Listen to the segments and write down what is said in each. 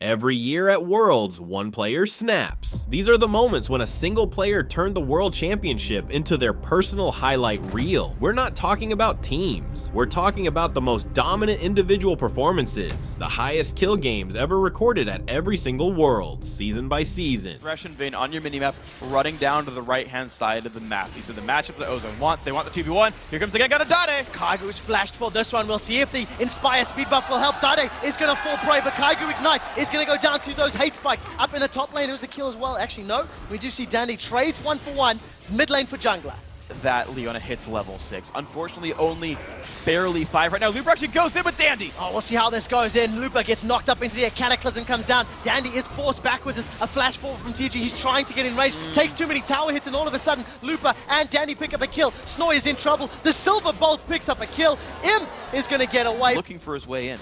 Every year at Worlds, one player snaps. These are the moments when a single player turned the World Championship into their personal highlight reel. We're not talking about teams. We're talking about the most dominant individual performances, the highest kill games ever recorded at every single Worlds, season by season. Aggression vein on your minimap, running down to the right-hand side of the map. These are the matchups that Ozone wants. They want the 2v1. Here comes again, got a Dade. Kaigo's flashed for this one. We'll see if the Inspire speed buff will help. Dade is going to fall prey, but Kaigo Ignite is going to go down to those hate spikes. Up in the top lane, there was a kill as well. Actually, no. We do see Dandy trades 1-for-1. Mid lane for jungler. That Leona hits level 6. Unfortunately, only barely 5 right now. Lupa actually goes in with Dandy. Oh, we'll see how this goes in. Lupa gets knocked up into the air. Cataclysm comes down. Dandy is forced backwards as a flash forward from TG. He's trying to get in range. Takes too many tower hits, and all of a sudden, Lupa and Dandy pick up a kill. Snoy is in trouble. The Silver Bolt picks up a kill. Imp is going to get away. Looking for his way in.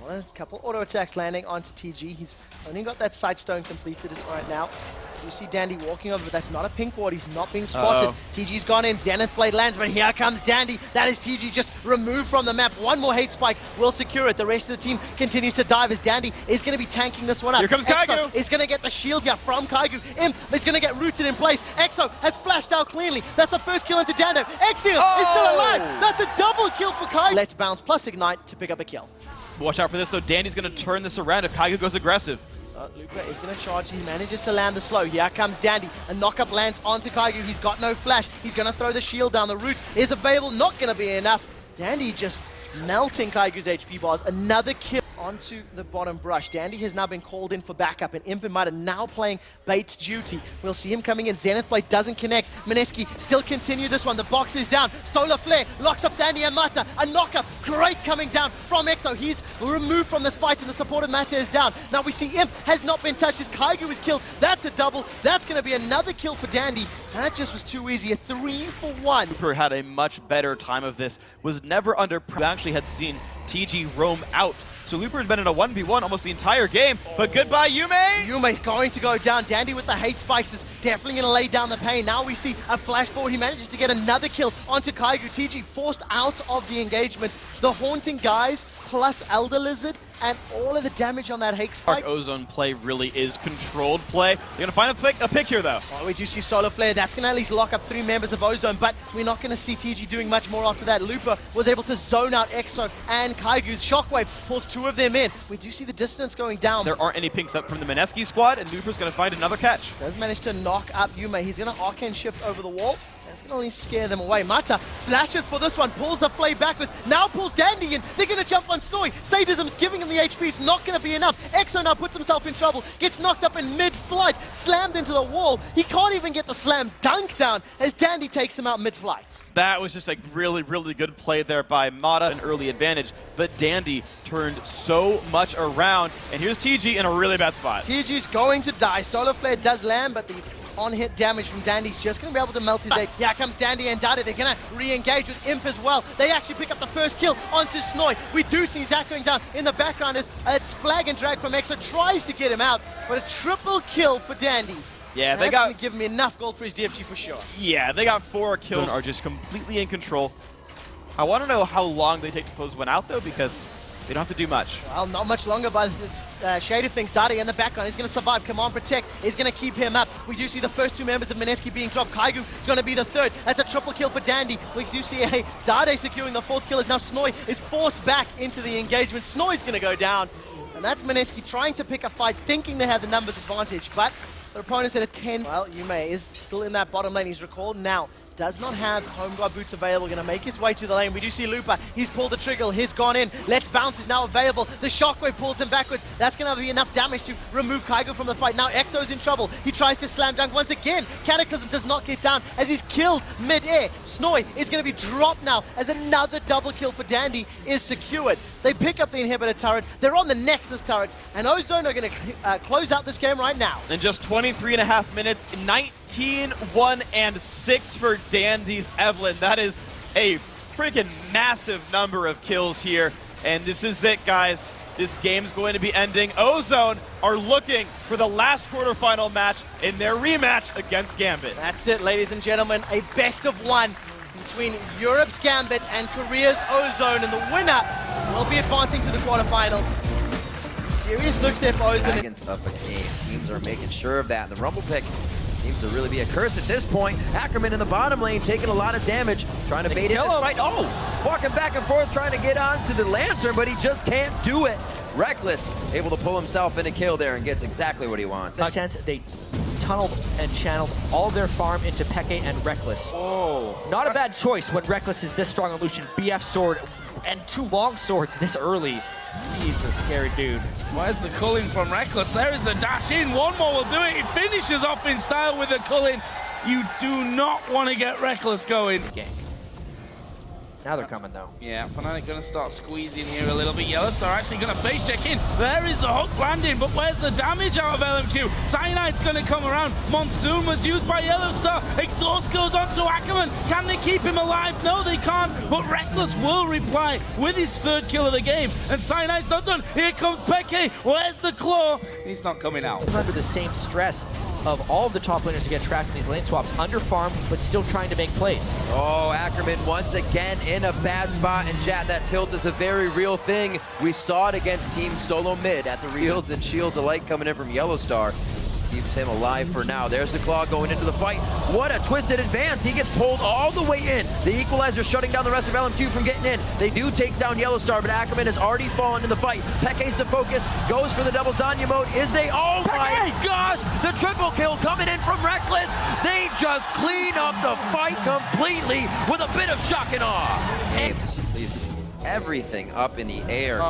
A couple auto attacks landing onto TG. He's only got that side stone completed right now. You see Dandy walking over, but that's not a pink ward. He's not being spotted. TG's gone in. Zenith Blade lands, but here comes Dandy. That is TG just removed from the map. One more hate spike will secure it. The rest of the team continues to dive as Dandy is going to be tanking this one up. Here comes Kaigo. Is going to get the shield here from Kaigo. Imp is going to get rooted in place. Exo has flashed out cleanly. That's the first kill into Dando. Exio is still alive. That's a double kill for Kaigo. Let's bounce plus Ignite to pick up a kill. Watch out for this, though. Dandy's going to turn this around if Kaigo goes aggressive. Lupa is going to charge. He manages to land the slow. Here comes Dandy. A knock-up lands onto Kaigo. He's got no flash. He's going to throw the shield down. The root is available. Not going to be enough. Dandy just melting Kaigo's HP bars. Another kill onto the bottom brush. Dandy has now been called in for backup, and Imp and Mud are now playing bait duty. We'll see him coming in. Zenith Blade doesn't connect. Mineski still continue this one. The box is down. Solar Flare locks up Dandy and Mata. A knock-up. Great coming down from Exo. He's removed from this fight, and the support of Mata is down. Now we see Imp has not been touched as Kaigo is killed. That's a double. That's going to be another kill for Dandy. That just was too easy. A 3-for-1. Cooper had a much better time of this. Was never under pressure. Actually had seen TG roam out. So Looper's been in a 1v1 almost the entire game, but goodbye, Yume! Yume going to go down. Dandy with the hate spikes is definitely going to lay down the pain. Now we see a flash forward. He manages to get another kill onto Kaigo. TG forced out of the engagement. The Haunting guys plus Elder Lizard and all of the damage on that hate spike. Ozone play really is controlled play. They're going to find a pick here, though. Oh, we do see Solar Flare. That's going to at least lock up 3 members of Ozone, but we're not going to see TG doing much more after that. Lupa was able to zone out Exo and Kaigo's Shockwave pulls 2 of them in. We do see the distance going down. There aren't any pinks up from the Mineski squad, and Luper's going to find another catch. Does manage to knock up Yume. He's going to Arcane Shift over the wall. That's going to only scare them away. Mata flashes for this one, pulls the play backwards, now pulls Dandy in. They're going to jump on Snoy. Sadism's giving him the HP. It's not going to be enough. Exo now puts himself in trouble, gets knocked up in mid-flight, slammed into the wall. He can't even get the slam dunk down as Dandy takes him out mid-flight. That was just a really, really good play there by Mata, an early advantage, but Dandy turned so much around, and here's TG in a really bad spot. TG's going to die. Solar Flare does land, but the on-hit damage from Dandy's just going to be able to melt his egg. Here comes Dandy and Dada. They're going to re-engage with Imp as well. They actually pick up the first kill onto Snoy. We do see Zach going down in the background as it's flag and drag from Exo. Tries to get him out, but a triple kill for Dandy. Yeah, they got to give him enough gold for his DFG for sure. Yeah, they got 4 kills. Are just completely in control. I want to know how long they take to close one out, though, because they don't have to do much. Well, not much longer by the shade of things. Dade in the background. He's going to survive. Command Protect is going to keep him up. We do see the first 2 members of Mineski being dropped. Kaigo is going to be the 3rd. That's a triple kill for Dandy. We do see Dade securing the 4th kill as now Snoy is forced back into the engagement. Snoy's going to go down. And that's Mineski trying to pick a fight, thinking they have the numbers advantage. But their opponent's at a 10. Well, Yume is still in that bottom lane. He's recalled now. Does not have Home Guard boots available. Going to make his way to the lane. We do see Lupa. He's pulled the trigger. He's gone in. Let's Bounce is now available. The Shockwave pulls him backwards. That's going to be enough damage to remove Kaigo from the fight. Now Exo's in trouble. He tries to slam dunk once again. Cataclysm does not get down as he's killed mid-air. Snoy is going to be dropped now as another double kill for Dandy is secured. They pick up the inhibitor turret. They're on the Nexus turrets. And Ozone are going to close out this game right now. In just 23.5 minutes, 19-1-6 for Dandy's Evelyn. That is a freaking massive number of kills here. And this is it, guys. This game's going to be ending. Ozone are looking for the last quarterfinal match in their rematch against Gambit. That's it, ladies and gentlemen. A best of 1 between Europe's Gambit and Korea's Ozone. And the winner will be advancing to the quarterfinals. serious looks there for Ozone. Dragons up a game. Teams are making sure of that. And the Rumble pick seems to really be a curse at this point. Ackerman in the bottom lane taking a lot of damage, trying to bait in this fight. Oh, walking back and forth, trying to get onto the Lantern, but he just can't do it. Reckless able to pull himself in a kill there and gets exactly what he wants. In a sense, they tunneled and channeled all their farm into Peke and Reckless. Oh. Not a bad choice when Reckless is this strong on Lucian. BF sword and 2 long swords this early. He's a scary dude. Where's the culling from Reckless? There is the dash in. One more will do it. He finishes off in style with the culling. You do not want to get Reckless going. Gang. Now they're coming though. Yeah, Fnatic gonna start squeezing here a little bit. Yellowstar actually gonna face check in. There is the hook landing, but where's the damage out of LMQ? Cyanide's gonna come around. Monsoon was used by Yellowstar. Exhaust goes on to Ackerman. Can they keep him alive? No, they can't. But Reckless will reply with his 3rd kill of the game. And Cyanide's not done. Here comes Peke. Where's the claw? He's not coming out. It's under the same stress of all of the top laners to get trapped in these lane swaps, under farm, but still trying to make plays. Oh, Ackerman once again in a bad spot, and chat, that tilt is a very real thing. We saw it against Team Solo Mid at the Shields and Shields alike coming in from Yellowstar. Keeps him alive for now. There's the claw going into the fight. What a twisted advance. He gets pulled all the way in. The equalizer shutting down the rest of LMQ from getting in. They do take down Yellowstar, but Ackerman has already fallen in the fight. Peke's the focus, goes for the double Zanya mode. Oh my gosh! The triple kill coming in from Reckless. They just clean up the fight completely with a bit of shock and awe. Ames, everything up in the air.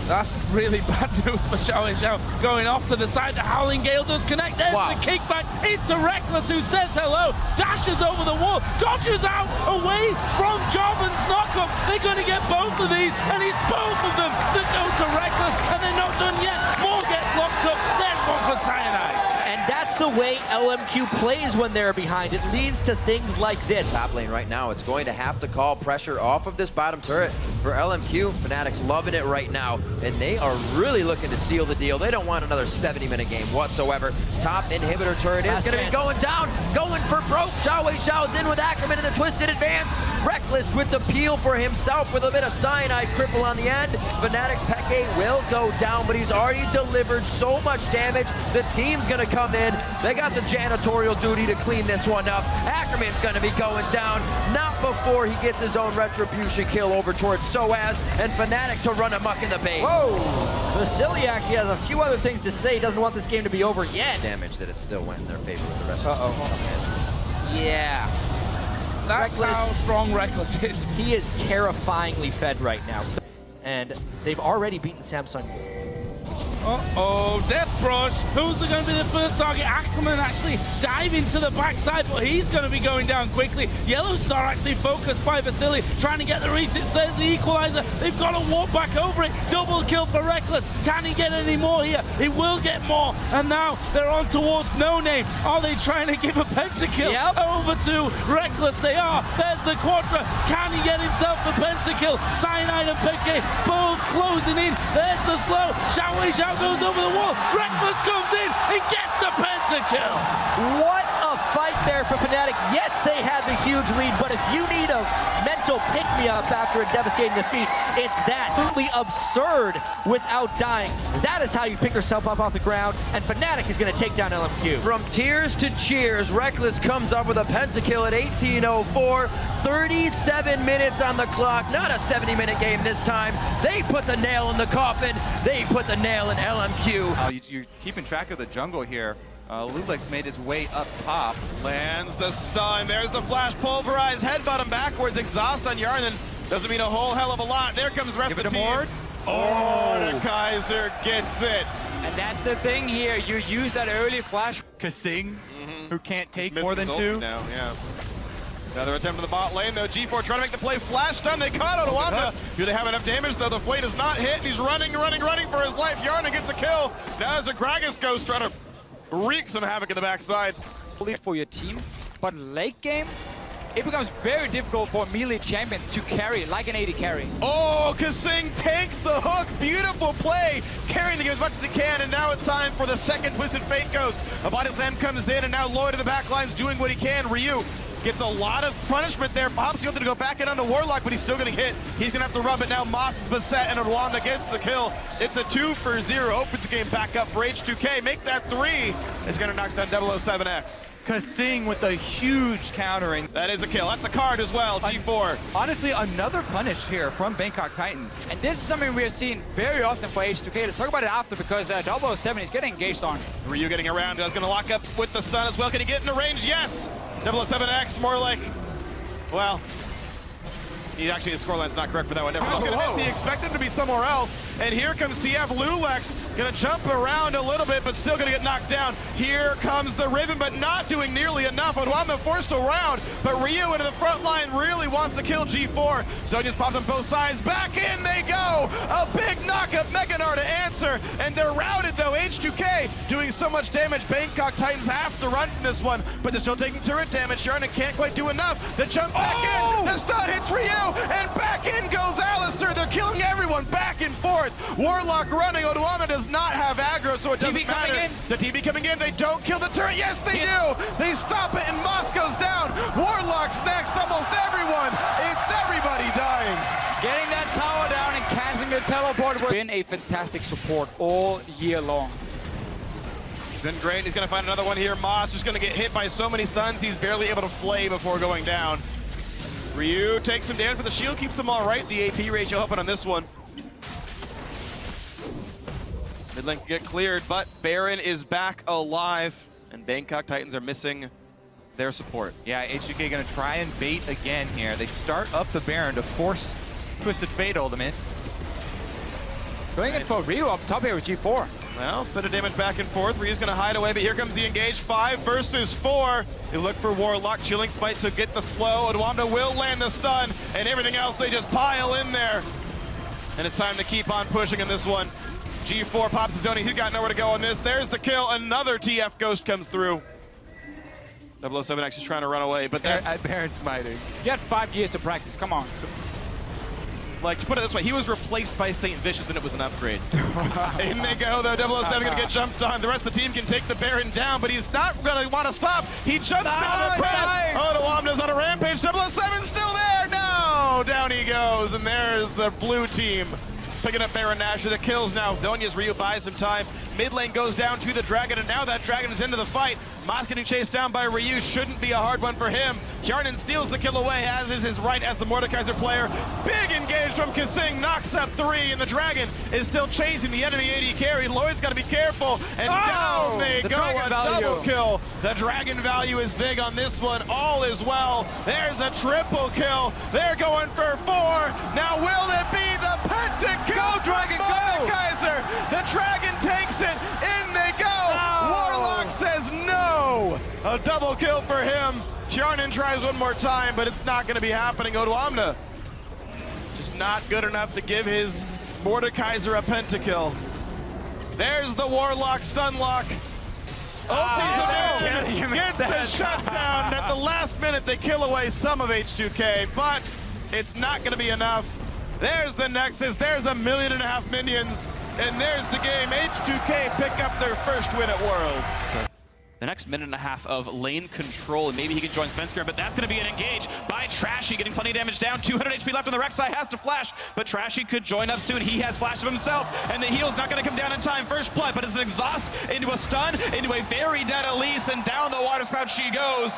That's really bad news for Xiao. Going off to the side, the Howling Gale does connect. There's the kickback into Reckless, who says hello, dashes over the wall, dodges out away from Jobin's knockup. They're going to get both of these, and it's both of them that go to Reckless, and they're not done yet. More gets locked up. There's one for Cyanide. And that's the way LMQ plays when they're behind. It leads to things like this. Top lane right now, it's going to have to call pressure off of this bottom turret for LMQ. Fnatic's loving it right now, and they are really looking to seal the deal. They don't want another 70-minute game whatsoever. Top inhibitor turret is going to be going down, going for broke. Xiao's in with Ackerman in the twisted advance. Reckless with the peel for himself with a bit of cyanide cripple on the end. Fnatic Peke will go down, but he's already delivered so much damage. The team's going to come in. They got the janitorial duty to clean this one up. Ackerman's going to be going down, not before he gets his own retribution kill over towards Soaz, and Fnatic to run amok in the base. Whoa! Vasily actually has a few other things to say. He doesn't want this game to be over yet. Damage that it still went in their favor with the rest of the team. Yeah. That's Reckless, how strong Reckless is. He is terrifyingly fed right now. And they've already beaten Samsung. Uh-oh, Death Brush. Who's going to be the first target? Ackerman actually diving to the backside, but he's going to be going down quickly. Yellowstar actually focused by Vasily, trying to get the resets. There's the equalizer. They've got to walk back over it. Double kill for Reckless. Can he get any more here? He will get more. And now they're on towards No Name. Are they trying to give a pentakill over to Reckless? They are. There's the Quadra. Can he get himself the pentakill? Cyanide and Peke both closing in. There's the slow. Xiao goes over the wall. Reckless comes in and gets the pentakill. What a fight there for Fnatic. Yes, they had the huge lead, but if you need a mental pick-me-up after a devastating defeat, it's that. Absolutely absurd without dying. That is how you pick yourself up off the ground, and Fnatic is going to take down LMQ. From tears to cheers, Reckless comes up with a pentakill at 18:04. 37 minutes on the clock. Not a 70-minute game this time. They put the nail in the coffin. They put the nail in LMQ. You're keeping track of the jungle here. Lulek's made his way up top. Lands the stun. There's the flash pulverize. Headbutt him backwards. Exhaust on Yarn. Doesn't mean a whole hell of a lot. There comes rest of the team. Oh, the Kaiser gets it. And that's the thing here. You use that early flash. Kasing, who can't take more than two. Now, yeah. Another attempt in the bot lane, though. G4 trying to make the play. Flash stun. They caught Odoamne. Do they have enough damage, though? The flame is not hit, and he's running for his life. Yarna gets a kill. Now as a Gragas Ghost trying to wreak some havoc in the backside. For your team, but late game, it becomes very difficult for a melee champion to carry, like an AD carry. Oh, Kasing takes the hook. Beautiful play. Carrying the game as much as he can, and now it's time for the second Twisted Fate Ghost. A body slam comes in, and now Lloyd in the back line's doing what he can. Ryu Gets a lot of punishment there. Bob's able to go back in onto Warlock, but he's still getting hit. He's gonna have to run, but now Moss is beset, and Rwanda gets the kill. It's a 2-for-0. Opens the game back up for H2K. Make that 3. Is gonna knock down 007X. Kasing with a huge countering. That is a kill. That's a card as well, G4. Honestly, another punish here from Bangkok Titans. And this is something we are seeing very often for H2K. Let's talk about it after, because 007 is getting engaged on. Ryu getting around. He's gonna lock up with the stun as well. Can he get into range? Yes! 007X, more like, well, actually, his scoreline's not correct for that one. Never mind. He expected to be somewhere else. And here comes TF. Lulex gonna jump around a little bit, but still gonna get knocked down. Here comes the Riven, but not doing nearly enough. Odwamba forced around, but Ryu into the front line really wants to kill G4. So just popped on both sides. Back in they go. A big knock-up Meganar to answer, and they're routed though. H2K doing so much damage. Bangkok Titans have to run from this one, but they're still taking turret damage. Sharna can't quite do enough. The jump back in. The stun hits Ryu. And back in goes Alistair. They're killing everyone back and forth. Warlock running. Odwamba does not have aggro, so it doesn't matter. The TV coming in. They don't kill the turret. Yes, they do. They stop it, and Moss goes down. Warlock's next. Almost everyone. It's everybody dying. Getting that tower down and canceling the teleport has been a fantastic support all year long. It's been great. He's going to find another one here. Moss just going to get hit by so many stuns. He's barely able to flay before going down. Ryu takes some damage, but the shield keeps him all right. The AP ratio helping on this one. Mid lane can get cleared, but Baron is back alive, and Bangkok Titans are missing their support. Yeah, H2K gonna try and bait again here. They start up the Baron to force Twisted Fate ultimate. Going in for Ryu up top here with G4. Well, bit of damage back and forth. Ryu's gonna hide away, but here comes the engage. 5 versus 4. They look for Warlock, Chilling Spite to get the slow. Odwamba will land the stun, and everything else, they just pile in there. And it's time to keep on pushing in this one. G4 pops his own. He's got nowhere to go on this. There's the kill. Another TF Ghost comes through. 007X is trying to run away, but that Baron smiting. You had 5 years to practice. Come on. Like, to put it this way, he was replaced by St. Vicious, and it was an upgrade. In they go, though. 007 going to get jumped on. The rest of the team can take the Baron down, but he's not going to want to stop. He jumps into the prep. Odwamba's on a rampage. 007's still there. No! Down he goes, and there's the blue team. Picking up Baron Nashor, the kills now. Zonya's Ryu buys some time. Mid lane goes down to the Dragon, and now that Dragon is into the fight. Moss getting chased down by Ryu shouldn't be a hard one for him. Hjarnan steals the kill away, as is his right as the Mordekaiser player. Big engage from Kasing, knocks up 3, and the Dragon is still chasing the enemy AD carry. Lloyd's got to be careful, and down they go, a double kill. The Dragon value is big on this one. All is well. There's a triple kill. They're going for 4. Now will it be the pentakill? Go, Dragon, go! Mordekaiser. The Dragon takes it. In they go. Warlock says no. A double kill for him. Hjarnan tries one more time, but it's not going to be happening. Odwamba just not good enough to give his Mordekaiser a pentakill. There's the Warlock stun lock. Gets the shutdown. At the last minute, they kill away some of H2K, but it's not going to be enough. There's the Nexus. There's 1.5 million minions. And there's the game. H2K pick up their first win at Worlds. The next minute and a half of lane control, and maybe he can join Svenskar, but that's going to be an engage by Trashy, getting plenty of damage down. 200 HP left on the Rek'Sai, has to flash, but Trashy could join up soon. He has flash of himself, and the heal's not going to come down in time. First blood, but it's an exhaust into a stun, into a very dead Elise, and down the water spout she goes.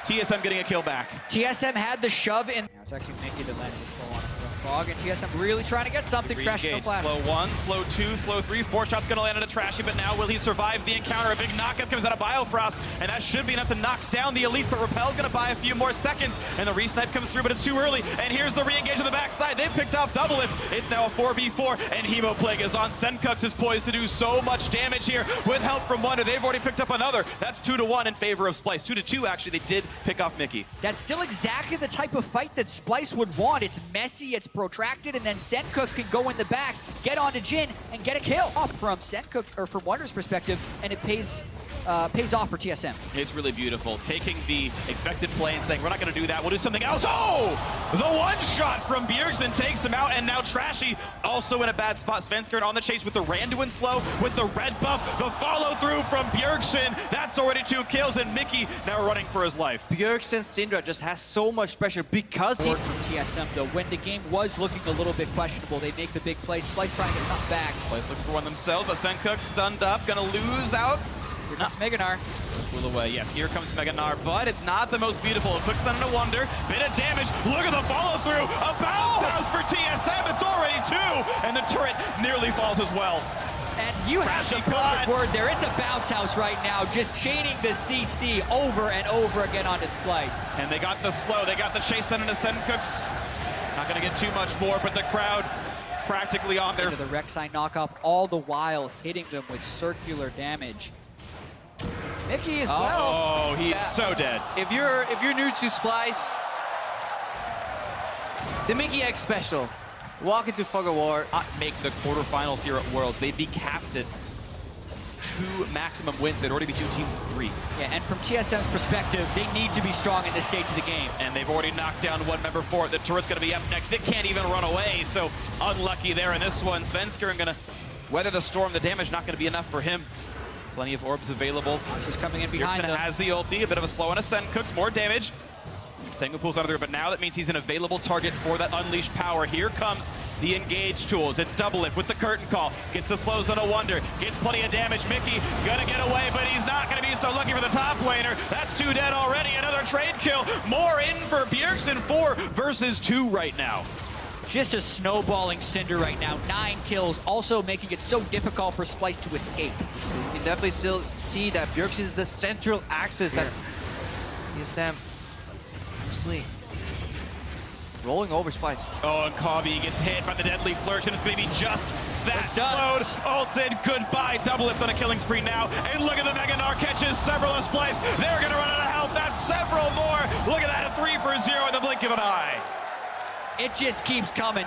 TSM getting a kill back. TSM had the shove in. It's actually Mickey that landed the slow on Fog, and TSM really trying to get something. Trashy no flash. Slow 1, slow 2, slow 3. 4 shots going to land into Trashy, but now will he survive the encounter? A big knockup comes out of Biofrost, and that should be enough to knock down the Elise, but Repel's going to buy a few more seconds, and the re-snipe comes through, but it's too early. And here's the re-engage on the backside. They've picked off Double Lift. It's now a 4v4, and Hemoplague is on. Senkux is poised to do so much damage here with help from Wonder. They've already picked up another. That's 2-1 in favor of Splice. 2-2, actually. They did pick off Mickey. That's still exactly the type of fight that Splice would want. It's messy, it's protracted, and then Sencooks can go in the back, get onto Jin, and get a kill off from Sencook, or from Wonder's perspective, and it pays off for TSM. It's really beautiful. Taking the expected play and saying, we're not going to do that, we'll do something else. Oh! The one shot from Bjergsen takes him out, and now Trashy also in a bad spot. Svenskeren on the chase with the Randuin slow, with the red buff, the follow through from Bjergsen. That's already 2 kills, and Mickey now running for his life. Bjergsen's Syndra just has so much pressure because he... From TSM, though, when the game was looking a little bit questionable, they make the big play. Splice trying to get something back. Splice looking for one themselves, but Sencook stunned up, gonna lose out. Here comes Meganar. Pull away, yes, here comes Meganar, but it's not the most beautiful. A quick stun and a wonder, bit of damage, look at the follow through, a bounce house for TSM, it's already 2, and the turret nearly falls as well. And you have the perfect word there. It's a bounce house right now, just chaining the CC over and over again onto Splice. And they got the slow, they got the chase stun into Sencooks. Not gonna get too much more, but the crowd practically on there. The Rek'Sai knockup, all the while hitting them with circular damage. Mickey as well. Oh, he's so dead. If you're new to Splice, the Mickey X special. Walk into Fog of War. Not make the quarterfinals here at Worlds. They'd be capped at 2 maximum wins. There'd already be 2 teams of 3. Yeah, and from TSM's perspective, they need to be strong in this stage of the game. And they've already knocked down 1 member for it. The turret's gonna be up next. It can't even run away, so unlucky there in this one. Svenskeren gonna weather the storm. The damage not gonna be enough for him. Plenty of orbs available. Just coming in behind him. Has the ulti, a bit of a slow on a Sencooks, more damage. Sengu pulls out of there, but now that means he's an available target for that unleashed power. Here comes the engage tools. It's double lift with the curtain call. Gets the slows on a wonder. Gets plenty of damage. Mickey gonna get away, but he's not gonna be so lucky for the top laner. That's 2 dead already. Another trade kill. More in for Bjergsen. 4 versus 2 right now. Just a snowballing Cinder right now. 9 kills, also making it so difficult for Splice to escape. You can definitely still see that Bjergsen is the central axis that TSM actually rolling over Splice. Oh, and Kabi gets hit by the deadly flirt, and it's going to be just that load. Ulted, goodbye. Double lift on a killing spree now. And look at the Meganar catches several of Splice. They're going to run out of health. That's several more. Look at that, a 3 for 0 in the blink of an eye. It just keeps coming.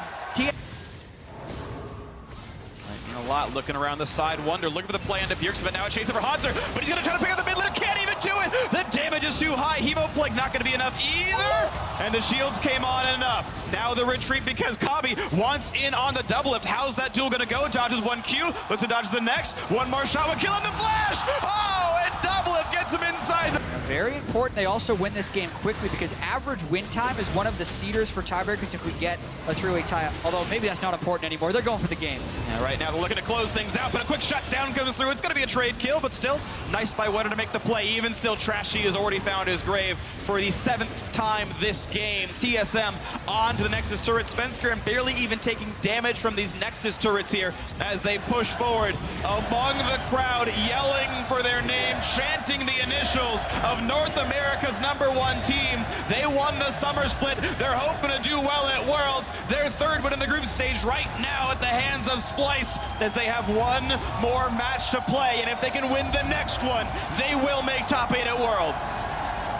A lot looking around the side. Wonder looking for the play into Bjergsen, but now a chase for Hanser. But he's going to try to pick up the mid laner. Can't even do it. The damage is too high. Hemo Plague not going to be enough either. And the shields came on enough. Now the retreat because Kabi wants in on the double lift. How's that duel going to go? Dodges 1 Q. Looks to dodge the next. 1 more shot will kill him. The flash. Oh, and double lift gets him inside. Very important they also win this game quickly because average win time is one of the seeders for tiebreakers if we get a 3-way tie. Although maybe that's not important anymore. They're going for the game. Yeah, right now they're looking to close things out, but a quick shutdown comes through. It's going to be a trade kill, but still nice by Wonder to make the play. Even still, Trashy has already found his grave for the 7th time this game. TSM on to the Nexus turret. Svenskeren barely even taking damage from these Nexus turrets here as they push forward among the crowd, yelling for their name, chanting the initials of North America's #1 team. They won the summer split. They're hoping to do well at Worlds. Their 3rd win in the group stage right now at the hands of Splice as they have 1 more match to play. And if they can win the next one, they will make top 8 at Worlds.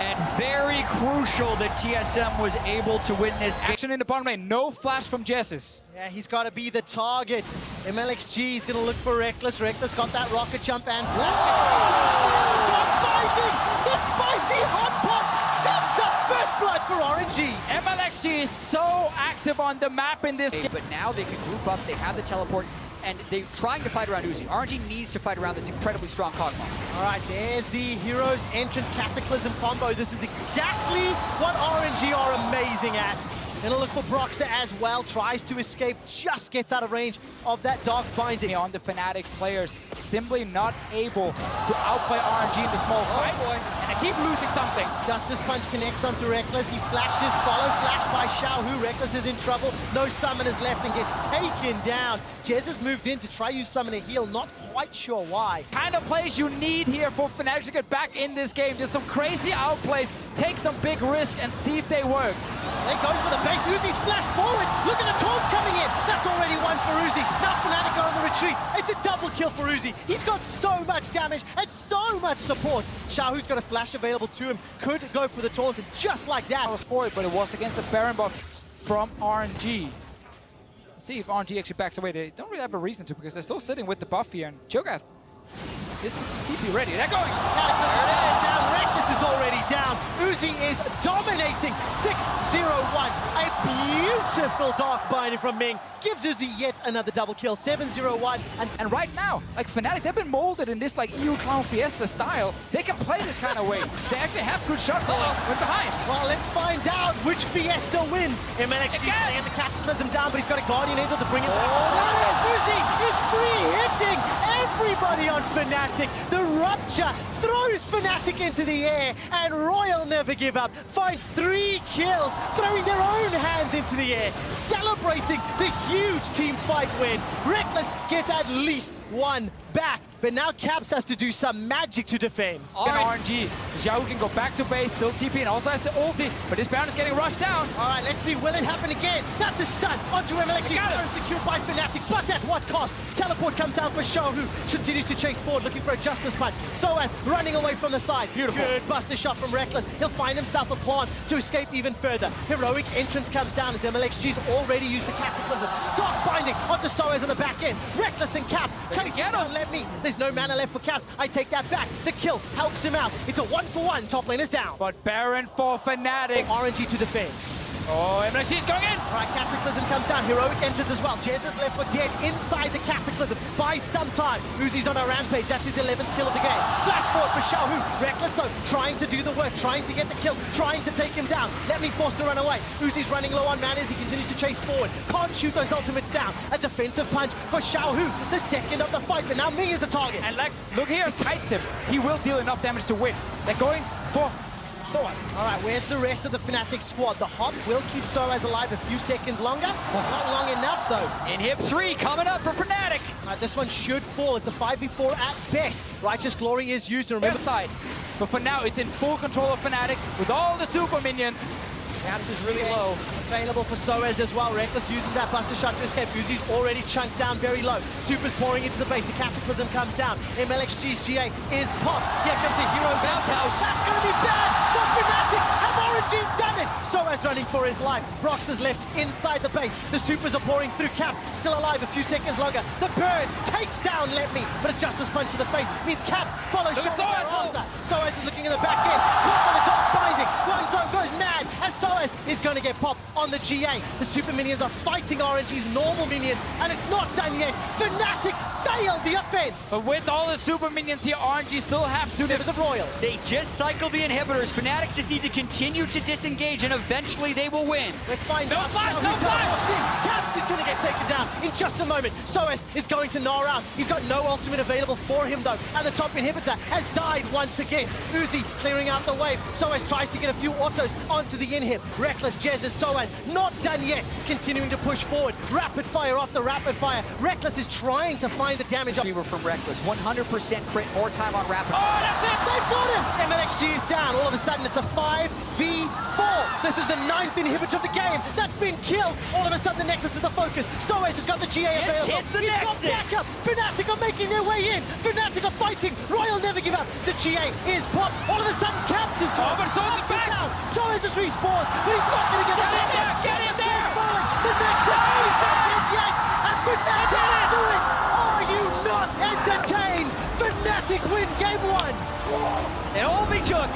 And very crucial that TSM was able to win this game. Action in the bottom lane, no flash from Jessus. Yeah, he's got to be the target. MLXG is going to look for Reckless. Reckless got that rocket jump and fighting. The spicy hot pot sets up first blood for RNG. MLXG is so active on the map in this game. But now they can group up, they have the teleport, and they're trying to fight around Uzi. RNG needs to fight around this incredibly strong Kog'Maw. All right, there's the Heroes Entrance Cataclysm combo. This is exactly what RNG are amazing at. Gonna look for Broxa as well, tries to escape, just gets out of range of that Dark Binding. On the Fnatic players, simply not able to outplay RNG in the small fights, and they keep losing something. Justice Punch connects onto Reckless, he flashes, follow flash by Xiaohu. Reckless is in trouble, no summoners left and gets taken down. Jez has moved in to try use Summoner Heal, not quite quite sure why. Kind of plays you need here for Fnatic to get back in this game. Just some crazy outplays, take some big risk and see if they work. They go for the base. Uzi's flashed forward. Look at the taunt coming in. That's already one for Uzi. Now Fnatic go on the retreat. It's a double kill for Uzi. He's got so much damage and so much support. Xiaohu's got a flash available to him. Could go for the taunt, and just like that. I was for it, but it was against the Baron buff from RNG. Let's see if RNG actually backs away. They don't really have a reason to, because they're still sitting with the buff here, and Cho'Gath is TP ready. They're going. Cataclysm is down. Reckless is already down. Uzi is dominating. 6-0-1. A beautiful dark binding from Ming gives Uzi yet another double kill. 7-0-1. And right now, like Fnatic, they've been molded in this like EU Clown Fiesta style. They can play this kind of way. They actually have good shot calling when behind. Well, let's find out which Fiesta wins. MLXG laying the Cataclysm down, but he's got a Guardian Angel to bring it back. Uzi is free hitting everybody on Fnatic. The Rupture throws Fnatic into the air, and Royal never give up. Find 3 kills, throwing their own hands into the air, celebrating the huge team fight win. Reckless gets at least 1 back, but now Caps has to do some magic to defend. RNG, Xiao can go back to base, build TP, and also has the ulti, but this Baron is getting rushed down. All right, let's see, will it happen again? That's a stun onto MLXG, secured by Fnatic, but at what cost? Teleport comes down for Xiao, who continues to chase forward, looking for a Justice Punch. Soaz running away from the side. Beautiful. Good buster shot from Reckless. He'll find himself a plant to escape even further. Heroic entrance comes down as MLXG's already used the Cataclysm. Dark binding onto Soaz on the back end. Reckless and Caps chasing, don't let me. There's no mana left for Caps. I take that back. The kill helps him out. It's a 1-for-1. Top lane is down. But Baron for Fnatic. RNG to defend. Oh, MLXG is going in. All right, Cataclysm comes down. Heroic entrance as well. Jez is left for dead inside the Cataclysm. Buys some time. Uzi's on a rampage. That's his 11th kill of the game. Flash forward for Xiaohu. Reckless though, trying to do the work, trying to get the kills, trying to take him down. Let me force to run away. Uzi's running low on mana as he continues to chase forward. Can't shoot those ultimates down. A defensive punch for Xiaohu, the second of the fight, but now Ming is the target. And like, look here, kites him. He will deal enough damage to win. They're going for Soaz. All right, where's the rest of the Fnatic squad? The hop will keep Soaz alive a few seconds longer. Not long enough, though. Inhib 3 coming up for Fnatic. All right, this one should fall. It's a 5v4 at best. Righteous Glory is used, and remember... Side. But for now, it's in full control of Fnatic with all the super minions. Caps is really low. Available for Soaz as well. Reckless uses that buster shot to escape. Uzi's already chunked down very low. Super's pouring into the base. The Cataclysm comes down. MLXG's GA is popped. Here comes the Hero's Outhouse. That's going to be bad for Fnatic. Have RNG done it? Soaz running for his life. Brox is left inside the base. The Supers are pouring through. Caps still alive a few seconds longer. The burn takes down Let Me, but a Justice Punch to the face means Caps follows shot after. Soaz is looking in the back end. Caught by the dark binding. One zone goes mad as Soaz is going to get popped on the GA. The super minions are fighting RNG's normal minions, and it's not done yet. Fnatic failed the offense. But with all the super minions here, RNG still have to... There's a Royal. They just cycled the inhibitors. Fnatic just need to continue to disengage, and eventually they will win. Let's find out. Flash, no flash! Caps is going to get taken down in just a moment. Soaz is going to gnaw out. He's got no ultimate available for him, though, and the top inhibitor has died once again. Uzi clearing out the wave. Soaz tries to get a few autos onto the inhib. Reckless, Jez, and Soaz not done yet. Continuing to push forward. Rapid fire after rapid fire. Reckless is trying to find the damage. Receiver from Reckless. 100% crit, more time on rapid. Oh, that's it! They've got him! MLXG is down. All of a sudden, it's a 5v4. This is the 9th inhibitor of the game. That's been killed. All of a sudden, the Nexus is the focus. Soaz has got the GA available. Hit the Nexus. Got backup. Fnatic are making their way in. Fnatic are fighting. Royal never give up. The GA is popped. All of a sudden, Caps is gone. Oh, but Soaz is back. Soaz is respawned, but he's not going to get the GA. Get in there! The Nexus is not in yet. And Fnatic do it. Are you not entertained? Fnatic win game 1. It only took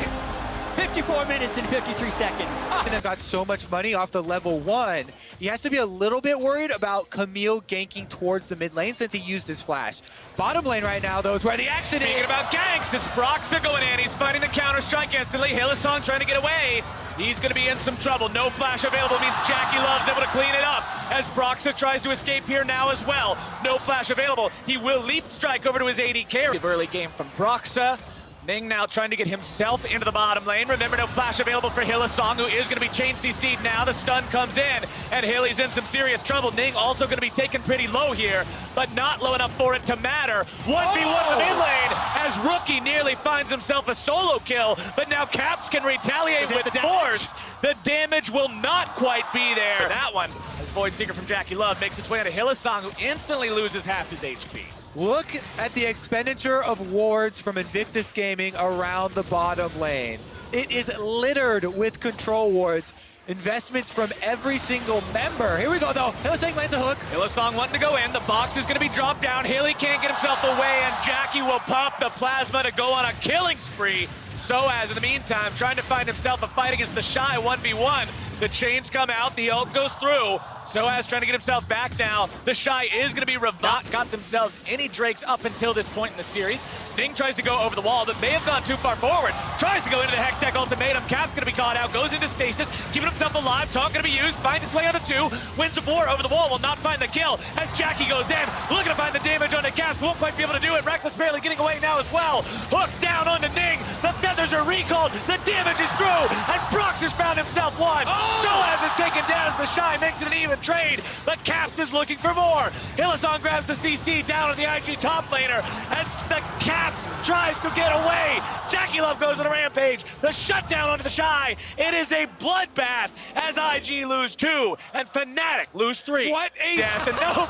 54 minutes and 53 seconds. Got so much money off the level 1. He has to be a little bit worried about Camille ganking towards the mid lane since he used his flash. Bottom lane right now, though, is where the action is. Speaking about ganks, it's Broxa going in. He's fighting the counter-strike instantly. Hylissang trying to get away. He's going to be in some trouble. No flash available means Jackie Love's able to clean it up as Broxa tries to escape here now as well. No flash available. He will leap strike over to his AD carry. Early game from Broxa. Ning now trying to get himself into the bottom lane. Remember, no flash available for Hylissang, who is going to be chain CC'd now. The stun comes in, and Hilly's in some serious trouble. Ning also going to be taken pretty low here, but not low enough for it to matter. 1v1 in the mid lane, as Rookie nearly finds himself a solo kill, but now Caps can retaliate with force. The damage will not quite be there. That one, as Void Seeker from Jackie Love makes its way into Hylissang, who instantly loses half his HP. Look at the expenditure of wards from Invictus Gaming around the bottom lane. It is littered with control wards. Investments from every single member. Here we go, though. Hylissang lands a hook. Hylissang wanting to go in. The box is going to be dropped down. Hilly can't get himself away, and Jackie will pop the plasma to go on a killing spree. Soaz, in the meantime, trying to find himself a fight against the Shy 1v1. The chains come out, the ult goes through. Soaz trying to get himself back now. The Shy is going to be revoked. Got themselves any Drakes up until this point in the series. Ning tries to go over the wall, but they have gone too far forward. Tries to go into the Hextech ultimatum. Cap's going to be caught out, goes into stasis, keeping himself alive. Taunt going to be used, finds its way onto 2. Wins the 4 over the wall, will not find the kill. As Jackie goes in, looking to find the damage onto Caps. Won't quite be able to do it. Reckless barely getting away now as well. Hook down onto Ning. The feathers are recalled. The damage is through, and Brox has found himself one. Soaz is taken down as the Shy makes it an even trade, but Caps is looking for more. Hylissang grabs the CC down on the IG top laner as the Caps tries to get away. Jackie Love goes on a rampage. The shutdown onto the Shy. It is a bloodbath as IG lose 2 and Fnatic lose 3. What a death, and no.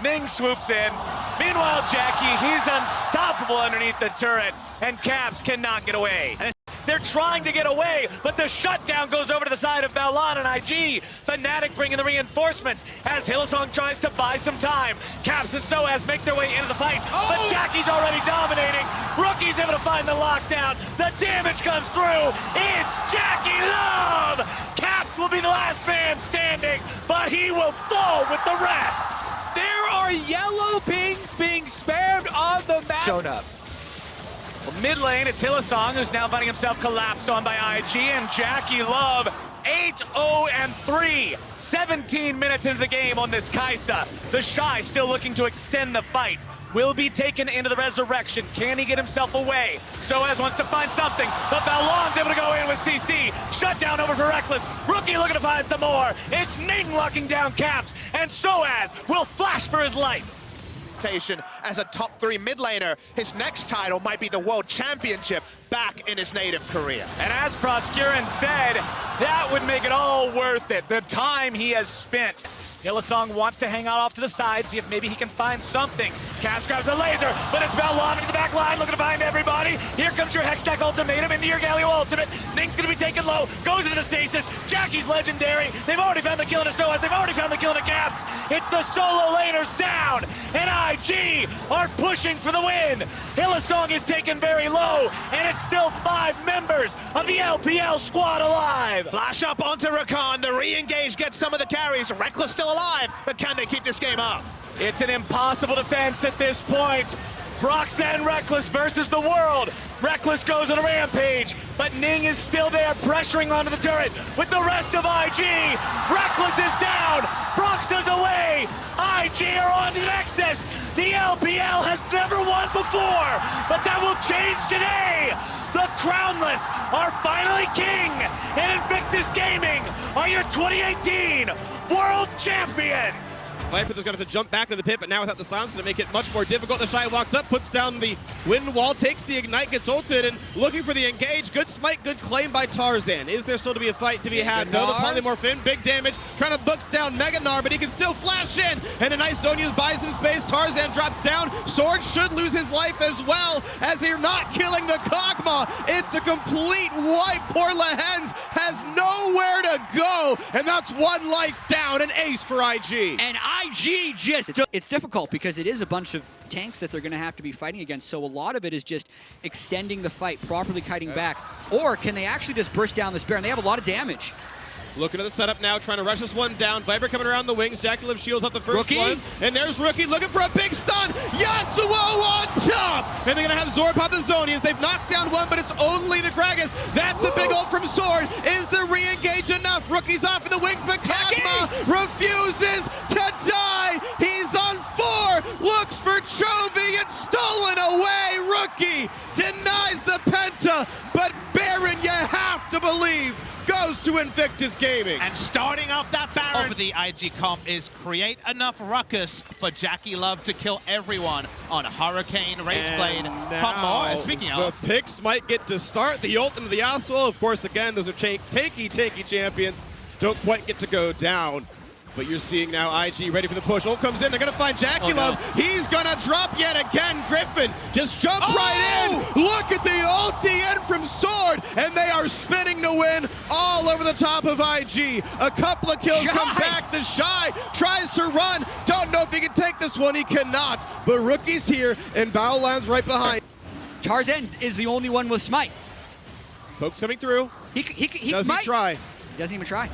Ning swoops in. Meanwhile, Jackie, he's unstoppable underneath the turret, and Caps cannot get away. They're trying to get away, but the shutdown goes over to the side of Balan and IG. Fnatic bringing the reinforcements as Hylissang tries to buy some time. Caps and Soaz make their way into the fight, but Jackie's already dominating. Rookie's able to find the lockdown. The damage comes through. It's Jackie Love! Caps will be the last man standing, but he will fall with the rest. There are yellow pings being spammed on the map. Shown up. Well, mid lane, it's Hylissang, who's now finding himself collapsed on by IG, and Jackie Love, 8-0-3, 17 minutes into the game on this Kai'Sa. The Shy still looking to extend the fight. Will be taken into the resurrection. Can he get himself away? Soaz wants to find something, but Balan's able to go in with CC. Shut down over for Reckless. Rookie looking to find some more. It's Ning locking down Caps, and Soaz will flash for his life. As a top 3 mid laner, his next title might be the World Championship back in his native Korea. And as Proscurin said, that would make it all worth it. The time he has spent. Hylissang wants to hang out off to the side, see if maybe he can find something. Caps grabs the laser, but it's Balan into the back line, looking to find everybody. Here comes your Hextech ultimatum into your Galio ultimate. Ning's gonna be taken low, goes into the stasis. Jackie's legendary. They've already found the kill into Soaz, they've already found the kill into Caps. It's the solo laners down, and IG are pushing for the win. Hylissang is taken very low, and it's still 5 members of the LPL squad alive. Flash up onto Rakan, the re-engage gets some of the carries. Reckless still alive, but can they keep this game up? It's an impossible defense at this point. Brox and Reckless versus the world. Reckless goes on a rampage, but Ning is still there pressuring onto the turret with the rest of IG. Reckless is down, Brox is away. IG are on to the Nexus. The LPL has never won before, but that will change today. The Crownless are finally king, and Invictus Gaming are your 2018 World Champions. Viper is going to have to jump back to the pit, but now without the silence, going to make it much more difficult. The Shy walks up, puts down the wind wall, takes the ignite, gets ulted, and looking for the engage. Good smite, good claim by Tarzan. Is there still to be a fight to be had? No, the polymorph in, big damage, trying to book down Mega Gnar, but he can still flash in, and a nice zone use buys him space. Tarzan drops down. Sword should lose his life as well, as they're not killing the Kog'Maw. It's a complete wipe. Poor Lehens has nowhere to go, and that's 1 life down, an ace for IG. And IG just... It's difficult because it is a bunch of tanks that they're going to have to be fighting against, so a lot of it is just extending the fight, properly kiting back, or can they actually just burst down this Baron? They have a lot of damage. Looking at the setup now, trying to rush this one down. Viper coming around the wings. Jackie shields off the first one. And there's Rookie looking for a big stun. Yasuo on top! And they're going to have Zord pop the Zonias. They've knocked down one, but it's only the Kragus. That's a big ult from Sword. Is the re-engage enough? Rookie's off in the wings, but Kagma refuses to die. He's on 4. Looks for Chovy. It's stolen away. Rookie denies the Penta, but Baron, you have to believe, goes to Invictus Gaming. And starting off that Baron for the IG comp is create enough ruckus for Jackie Love to kill everyone on Hurricane, Rageblade, Pop more. Speaking of, the picks might get to start. The ult into the Yasuo, of course, again, those are takey champions. Don't quite get to go down. But you're seeing now IG ready for the push. Ult comes in. They're going to find Jackie Love. He's going to drop yet again. Griffin just jump right in. Look at the ulti in from Sword. And they are spinning to win all over the top of IG. A couple of kills come back. The Shy tries to run. Don't know if he can take this one. He cannot. But Rookie's here and Battleland's right behind. Tarzan is the only one with Smite. Pokes coming through. Does he try? He doesn't even try.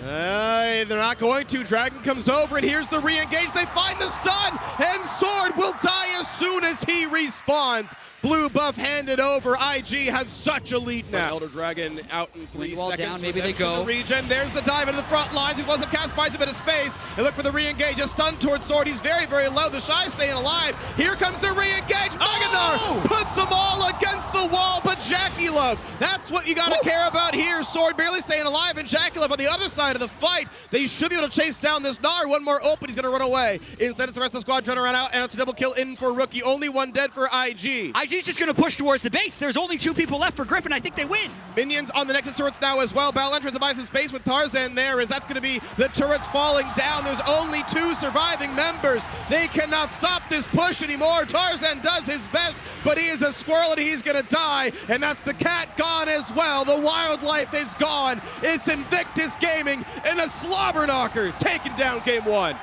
They're not going to. Dragon comes over, and here's the re-engage. They find the stun, and Sword will die as soon as he respawns. Blue buff handed over. IG have such a lead now. Elder Dragon out in 3 seconds. Down, maybe they go. The region. There's the dive into the front lines. He wasn't cast, buys a bit of space. They look for the re-engage. A stun towards Sword. He's very, very low. The Shy staying alive. Here comes the re-engage. Maganar puts them all against the wall, but Jackie Love, that's what you got to care about here. Sword barely staying alive, and Jackie Love on the other side of the fight. They should be able to chase down this Gnar. One more ult, but he's going to run away. Instead, it's the rest of the squad trying to run out, and it's a double kill in for Rookie. Only one dead for IG. IG's just going to push towards the base. There's only 2 people left for Griffin. I think they win. Minions on the Nexus turrets now as well. Battle entrance buys some space with Tarzan there, as that's going to be the turrets falling down. There's only 2 surviving members. They cannot stop this push anymore. Tarzan does his best, but he is a squirrel and he's going to die, and that's the cat gone as well. The wildlife is gone. It's Invictus Gaming and a slobber knocker taking down game 1.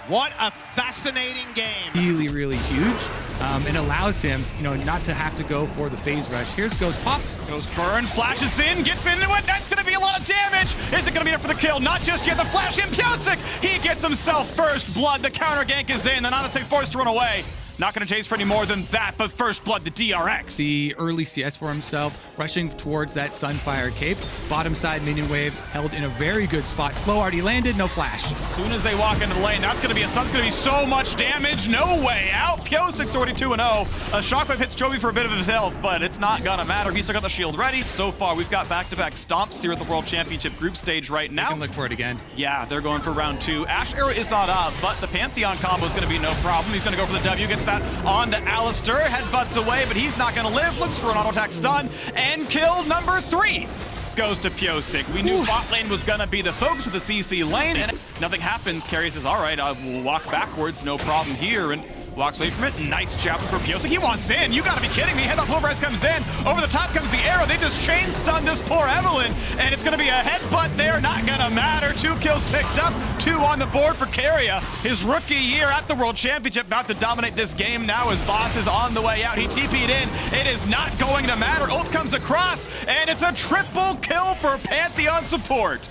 What a fascinating game. Really huge, and allows him, not to have to go for the phase rush. Here's goes popped. Goes Burn, flashes in, gets into it. That's going to be a lot of damage. Is it going to be enough for the kill? Not just yet. The flash in. Pyosik, he gets himself first blood. The counter gank is in. The Nanatic forced to run away. Not going to chase for any more than that, but first blood to DRX. The early CS for himself, rushing towards that Sunfire cape. Bottom side minion wave held in a very good spot. Slow already landed, no flash. As soon as they walk into the lane, that's going to be a stun. It's going to be so much damage. No way out. Pyosik's already 2-0. A shockwave hits Chovy for a bit of his health, but it's not going to matter. He's still got the shield ready. So far, we've got back-to-back stomps here at the World Championship group stage right now. We can look for it again. Yeah, they're going for round 2. Ash Arrow is not up, but the Pantheon combo is going to be no problem. He's going to go for the W, gets that on to Alistair, headbutts away, but he's not going to live. Looks for an auto attack stun, and kill number 3 goes to Pyosik. We knew bot lane was going to be the focus with the CC lane, and nothing happens. Carry says, all right, we'll walk backwards, no problem here, and walks away from it. Nice job for Pyosik. He wants in. You gotta be kidding me. Headbutt Pulverize comes in. Over the top comes the arrow. They just chain stunned this poor Evelyn, and it's gonna be a headbutt there. Not gonna matter. 2 kills picked up. 2 on the board for Carrier. His rookie year at the World Championship, about to dominate this game now. His boss is on the way out. He TP'd in. It is not going to matter. Ult comes across, and it's a triple kill for Pantheon support.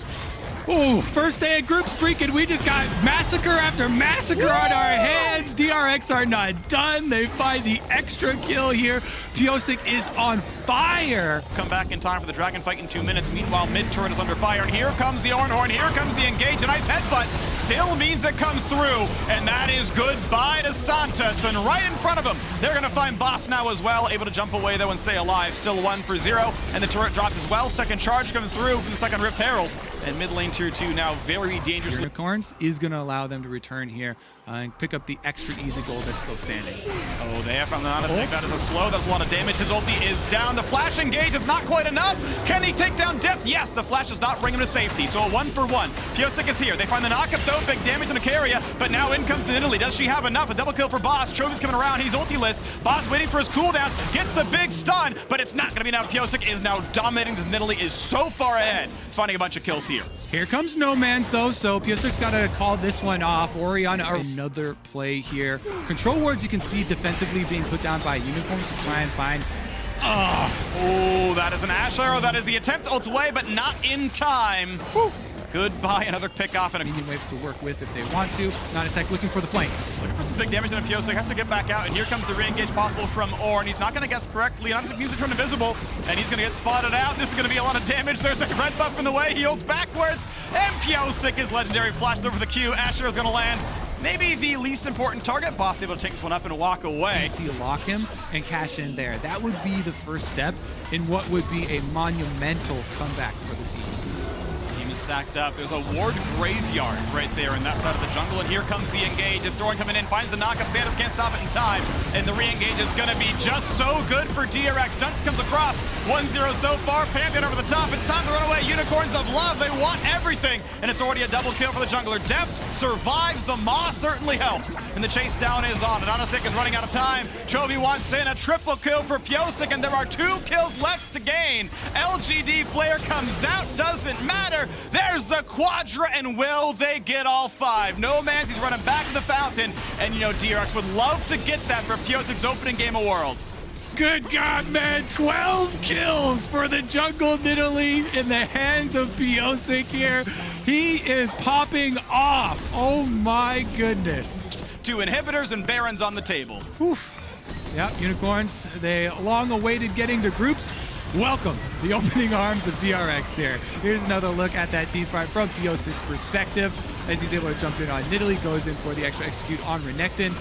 Ooh, first day of group streak, and we just got massacre after massacre on our hands. DRX are not done. They find the extra kill here. Pyosik is on fire. Come back in time for the Dragon fight in 2 minutes. Meanwhile, mid-turret is under fire, and here comes the Ornhorn. Here comes the engage. A nice headbutt. Still means it comes through, and that is goodbye to Santos. And right in front of him, they're going to find Boss now as well. Able to jump away, though, and stay alive. Still 1-0, and the turret drops as well. Second charge comes through from the second Rift Herald. And mid lane tier 2 now very dangerous. Unicorns is going to allow them to return here and pick up the extra easy gold that's still standing. Oh, they have found the Nanatic. That is a slow. That's a lot of damage. His ulti is down. The flash engage is not quite enough. Can he take down Deft? Yes, the flash does not bring him to safety. So a 1-for-1. Pyosik is here. They find the knockup though. Big damage on the carrier. But now in comes the Nidalee. Does she have enough? A double kill for Boss. Chovy's coming around. He's ultiless. Boss waiting for his cooldowns. Gets the big stun, but it's not going to be enough. Pyosik is now dominating. The Nidalee is so far ahead, finding a bunch of kills here. Here comes No Man's though, so Pyosik's got to call this one off. Orion, another play here. Control wards you can see defensively being put down by uniforms to try and find Oh, that is an Ash arrow. That is the attempt to ult away, but not in time. Whew. Goodbye, another pick off and a medium waves to work with if they want to. Not a sec, looking for the flank. Looking for some big damage, and Pyosik has to get back out, and here comes the re-engage possible from Ornn. He's not going to guess correctly. Leonis needs to turn invisible, and he's going to get spotted out. This is going to be a lot of damage. There's a red buff in the way. He ults backwards, and Pyosik is legendary. Flashed over the Q. Asher is going to land. Maybe the least important target. Boss able to take this one up and walk away. DC lock him and cash in there. That would be the first step in what would be a monumental comeback for the team. Stacked up. There's a ward graveyard right there in that side of the jungle, and here comes the engage. And Thorin coming in, finds the knockup. Sanders can't stop it in time, and the re-engage is going to be just so good for DRX. Dunce comes across, 1-0 so far. Pantheon over the top. It's time to run away. Unicorns of love. They want everything, and it's already a double kill for the jungler. Deft survives. The Maw certainly helps, and the chase down is on. And Anasik is running out of time. Chovy wants in a triple kill for Pyosik, and there are 2 kills left to gain. LGD Flare comes out. Doesn't matter. There's the Quadra, and will they get all 5? No Man's, he's running back to the fountain, and you know DRX would love to get that for Pyosik's opening game of Worlds. Good God, man, 12 kills for the jungle Nidalee in the hands of Pyosik here. He is popping off. Oh my goodness. 2 inhibitors and Barons on the table. Whew. Yep, Unicorns, they long awaited getting to groups. Welcome, the opening arms of DRX here. Here's another look at that team fight from Pyosik's perspective as he's able to jump in on Nidalee, goes in for the extra execute on Renekton.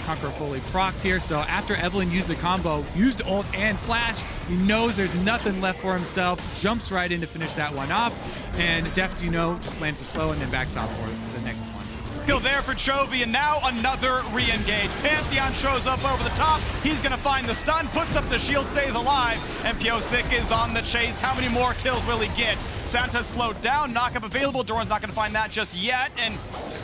Conqueror fully procced here, so after Evelyn used the combo, used ult and flash, he knows there's nothing left for himself, jumps right in to finish that one off, and Deft, you know, just lands a slow and then backs off for the next one. Kill there for Chovy, and now another re-engage. Pantheon shows up over the top. He's going to find the stun, puts up the shield, stays alive, and Pyosik is on the chase. How many more kills will he get? Santa's slowed down, knockup available. Doran's not going to find that just yet, and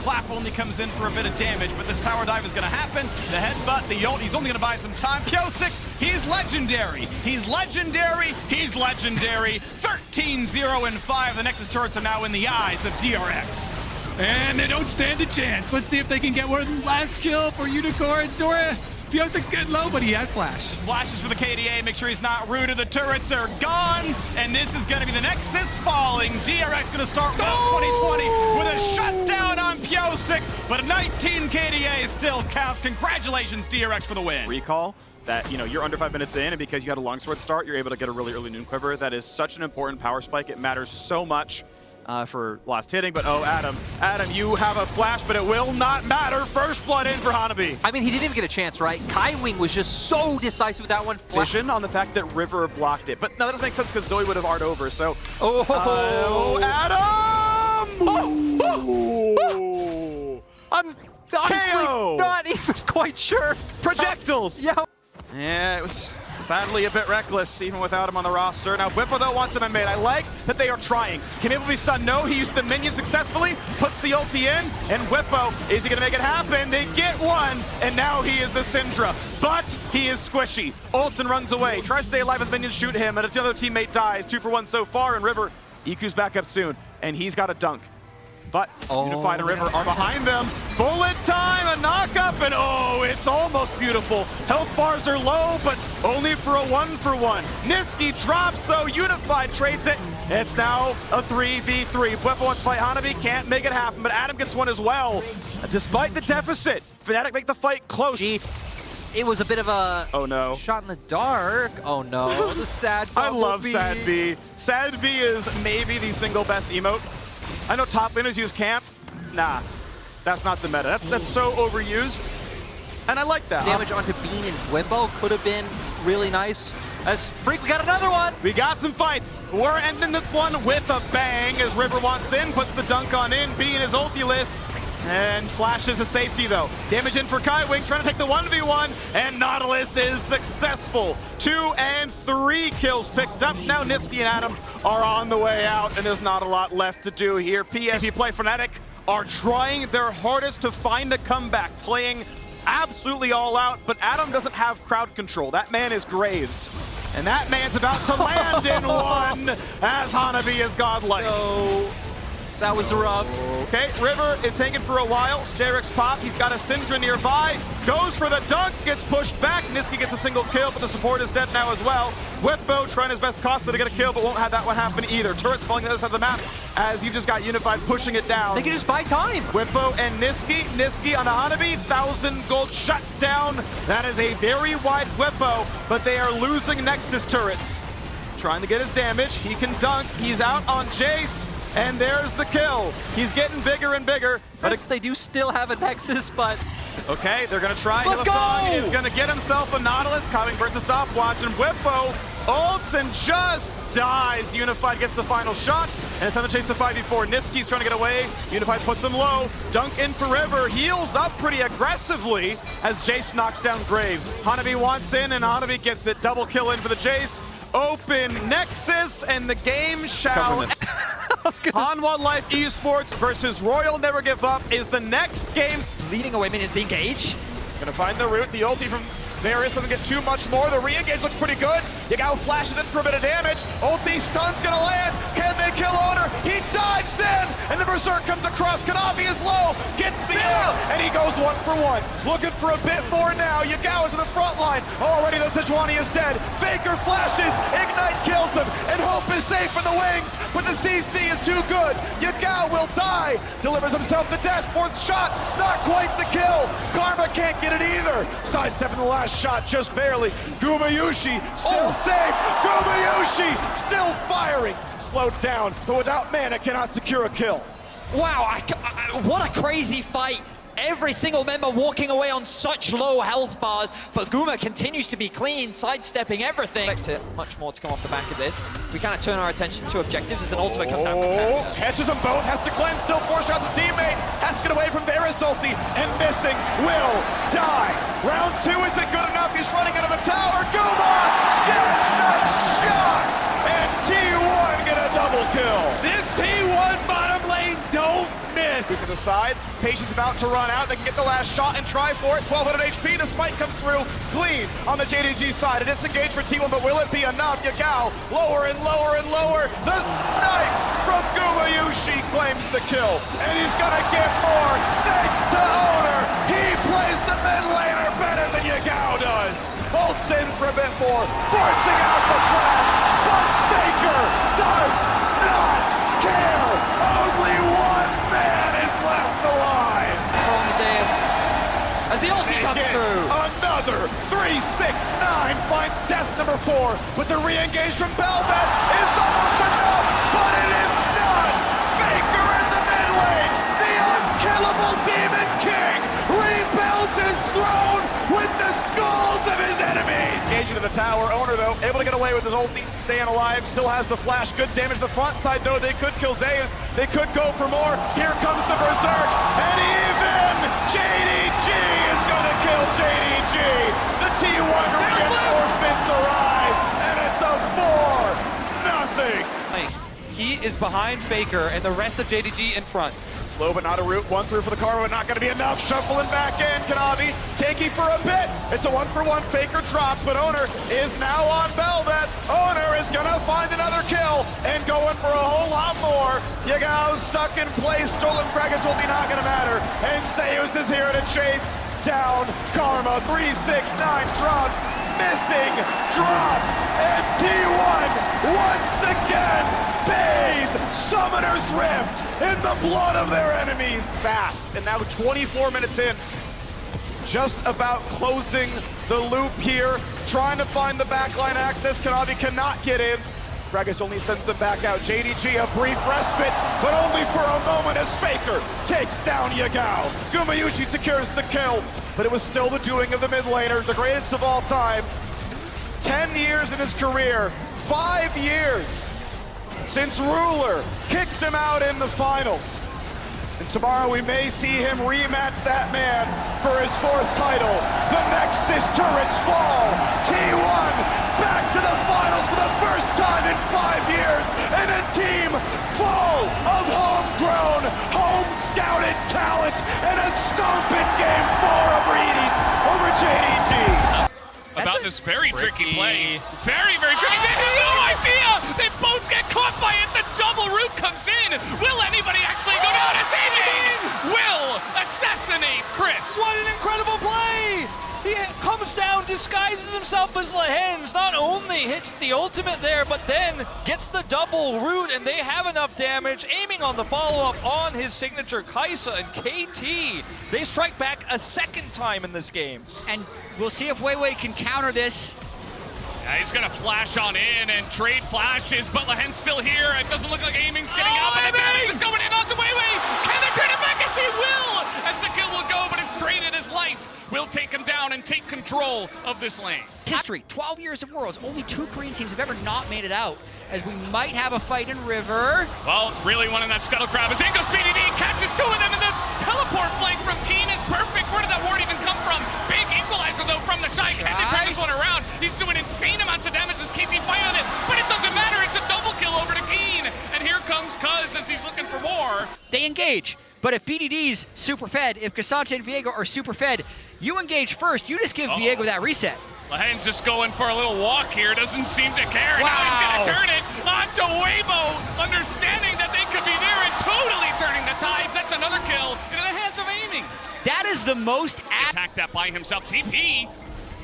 Clap only comes in for a bit of damage, but this tower dive is going to happen. The headbutt, the ult, he's only going to buy some time. Pyosik, he's legendary. He's legendary. He's legendary. 13-0-5. The Nexus turrets are now in the eyes of DRX. And they don't stand a chance. Let's see if they can get one last kill for Unicorns. Dora, Pyosik's getting low, but he has flash. Flashes for the KDA, make sure he's not rooted. The turrets are gone, and this is going to be the Nexus falling. DRX going to start round 2020 with a shutdown on Pyosik, but a 19 KDA still counts. Congratulations, DRX, for the win. Recall that, you know, you're under 5 minutes in, and because you had a longsword start, you're able to get a really early noon quiver. That is such an important power spike. It matters so much for last hitting, but oh, Adam, you have a flash, but it will not matter. First blood in for Hanabi. I mean, he didn't even get a chance, right? Kaiwing was just so decisive with that one. Vision on the fact that River blocked it, but no, that doesn't make sense because Zoe would have art over, so. Adam! I'm honestly not even quite sure. Projectiles! Yeah, it was sadly a bit reckless, even without him on the roster. Now, Whippo, though, wants an mid. I like that they are trying. Can Whippo be stunned? No, he used the minion successfully, puts the ulti in, and Whippo, is he going to make it happen? They get one, and now he is the Syndra. But he is squishy. Ults and runs away. Tries to stay alive as minions shoot him, and another teammate dies. 2 for 1 so far, and River, EQ's back up soon, and he's got a dunk. But Unified and River are behind them. Bullet time, a knock-up, and oh, it's almost beautiful. Health bars are low, but only for a 1-for-1. Niski drops, though. Unified trades it. It's now a 3v3. Bweppo wants to fight Hanabi, can't make it happen, but Adam gets one as well. Despite the deficit, Fnatic make the fight close. It was a bit of a shot in the dark. Oh no, the sad I love Sad B. Sad B is maybe the single best emote. I know top laners use camp. Nah, that's not the meta. That's so overused, and I like that. Damage onto Bean and Bweppo could have been really nice. As Freak, we got another one. We got some fights. We're ending this one with a bang as River wants in, puts the dunk on in. Bean is ultiless. And flashes a safety though. Damage in for Kaiwing, trying to take the 1v1, and Nautilus is successful. 2 and 3 kills picked up. Now Niski and Adam are on the way out, and there's not a lot left to do here. PSG Play Fnatic are trying their hardest to find a comeback, playing absolutely all out, but Adam doesn't have crowd control. That man is Graves. And that man's about to land in one as Hanabi is godlike. No. That was rough. Okay, River is taken for a while. Sterix pop. He's got a Syndra nearby. Goes for the dunk. Gets pushed back. Niski gets a single kill, but the support is dead now as well. Whippo trying his best costly to get a kill, but won't have that one happen either. Turrets falling to the other side of the map as you just got Unified pushing it down. They can just buy time. Whippo and Niski. Niski on the Hanabi. 1,000 gold shut down. That is a very wide Whippo, but they are losing Nexus turrets. Trying to get his damage. He can dunk. He's out on Jace. And there's the kill. He's getting bigger and bigger. But They do still have a Nexus, but... Okay, they're going to try. Let's go! He's going to get himself a Nautilus. Coming burst a stopwatch. And Whippo ults and just dies. Unified gets the final shot. And it's time to chase the 5v4. Niski's trying to get away. Unified puts him low. Dunk in for River. Heals up pretty aggressively as Jace knocks down Graves. Hanabi wants in, and Hanabi gets it. Double kill in for the Jace. Open Nexus, and the game shall... Hanwha Life Esports versus Royal Never Give Up is the next game. Leading away minions to engage. Gonna find the root. The ulti from Varus doesn't get too much more. The re-engage looks pretty good. Yagao flashes in for a bit of damage. Ulti stun's gonna land. Can they kill Owner? He dives in, and the Berserk comes across. Kanavi is low, gets the ult, and he goes 1 for 1. Looking for a bit more now. Yagao is in the front line. Already though, Sejuani is dead. Faker flashes, Ignite kills him, and Hope is safe in the wings, but the CC is too good. Yagao will die. Delivers himself to death. 4th shot, not quite the kill. Karma can't get it either. Sidestepping the last shot just barely. Gumayushi still safe. Gumayushi still firing. Slowed down, but without mana cannot secure a kill. Wow, what a crazy fight. Every single member walking away on such low health bars, but Guma continues to be clean, sidestepping everything. Expect much more to come off the back of this. We kind of turn our attention to objectives as an ultimate comes down. Catches them both, has to cleanse, still 4 shots a teammate, has to get away from Varus ulti, and missing will die. Round 2 isn't good enough, he's running out of the tower. Guma gets the shot, and T1 get a double kill. This T1 bottom lane don't miss. To the side, Patience about to run out. They can get the last shot and try for it. 1200 HP, the spike comes through clean on the JDG side. A disengage for T1, but will it be enough? Yagao lower and lower and lower. The snipe from Gumayushi claims the kill, and he's gonna get more thanks to Owner. He plays the mid laner better than Yagao does. Bolts in for a bit more, forcing out the flash, but Faker does not care. Only one man is left alive. From Zeus, as the ulti comes through. Another 369 finds death number 4, but the re-engage from Belvet is almost enough, but it is not. Faker in the mid lane, the unkillable Demon King rebuilds his throne with the skulls of his enemies. Engaging to the tower, Owner though, able to get away with his ulti, staying alive, still has the flash, good damage to the front side though, they could kill Zeus, they could go for more, here comes the Berserk, and even JDG is gonna kill JDG. The T1 reinforcements arrive, and it's a 4-0. He is behind Faker and the rest of JDG in front. Slow but not a root, 1 through for the Karma, but not gonna be enough. Shuffling back in, Kanavi, Takey for a bit. It's a 1-for-1, Faker drops, but Owner is now on Belvet. Owner is gonna find another kill and going for a whole lot more. Yagao's stuck in place, stolen fragments will be not gonna matter. And Zeus is here to chase down Karma. 369 drops, missing, drops, and T1 once again bathe Summoner's Rift in the blood of their enemies. Fast, and now 24 minutes in, just about closing the loop here, trying to find the backline access. Kanavi cannot get in. Gragas only sends them back out. JDG a brief respite, but only for a moment as Faker takes down Yagao. Gumayushi secures the kill, but it was still the doing of the mid laner, the greatest of all time. 10 years in his career, 5 years since Ruler kicked him out in the finals. And tomorrow we may see him rematch that man for his 4th title. The Nexus turrets fall. T1 back to the finals for the first time in 5 years. And a team full of homegrown, home-scouted talent. And a stomping game 4 over JDG. That's this very tricky play. Very, very tricky. They have no idea. They both get caught by it. The double root comes in. Will anybody actually go down as aiming? Will assassinate Chris. What an incredible play! He comes down, disguises himself as Lehens, not only hits the ultimate there, but then gets the double root, and they have enough damage, aiming on the follow-up on his signature Kaisa and KT. They strike back a second time in this game. And we'll see if Weiwei can counter this. Yeah, he's gonna flash on in and trade flashes, but Lehen's still here. It doesn't look like aiming's getting up, and the damage is going in onto Weiwei. Can they trade it back? Yes, he will! As the kill will go, but it's traded as Light will take him down and take control of this lane. History, 12 years of Worlds. Only 2 Korean teams have ever not made it out, as we might have a fight in River. Well, really wanting that scuttle grab as in goes Speedy D, catches 2 of them, and the teleport flank from Keen is perfect. Where did that ward even come from? Big equalizer, though, from the Shy. Can they turn this one around? He's doing insane amounts of damage as KT fight on it, but it doesn't matter. It's a double kill over to Keen, and here comes Cuz as he's looking for more. They engage, but if BDD's super fed, if Cassante and Viego are super fed, you engage first. You just give Viego that reset. Lehen's just going for a little walk here, doesn't seem to care. Wow. Now he's gonna turn it onto Weibo, understanding that they could be there and totally turning the tides. That's another kill into the hands of aiming. That is the most attack that by himself. TP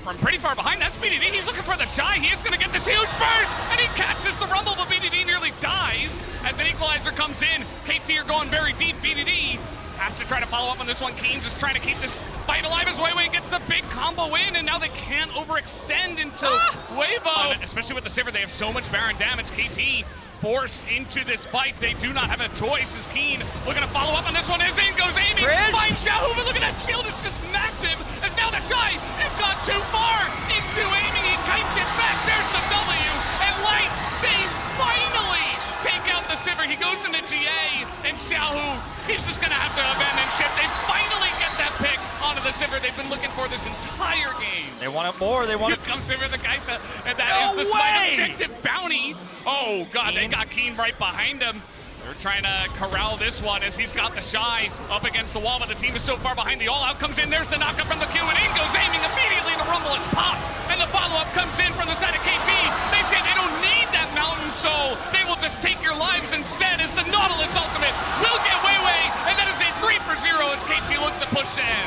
from pretty far behind. That's BDD. He's looking for the Shy. He is gonna get this huge burst, and he catches the rumble, but BDD nearly dies as an equalizer comes in. KT are going very deep. BDD has to try to follow up on this one. Keen just trying to keep this fight alive as Weiwei gets the big combo in, and now they can't overextend into Weibo. Especially with the Sivir, they have so much Baron damage. KT forced into this fight. They do not have a choice as Keen looking to follow up on this one. As in goes aiming, finds Xiaohu, but look at that shield, it's just massive. As now the Shy have gone too far into aiming. He kites it back. There's the W, and Light, they finally take out the Sivir. He goes into GA, and Xiaohu, he's just gonna have to abandon ship. They finally get that pick onto the Sivir they've been looking for this entire game. They want it more, they want it. Here comes Sivir the Kaisa, and that is the smite objective bounty. Oh god, they got Keen right behind him. They're trying to corral this one as he's got the Shy up against the wall, but the team is so far behind. The all-out comes in. There's the knockup from the Q, and in goes aiming. Immediately the rumble is popped, and the follow-up comes in from the side of KT. They say they don't need that Mountain Soul. They will just take your lives instead as the Nautilus ultimate will get Weiwei, and that is a 3-for-0 as KT looks to push in.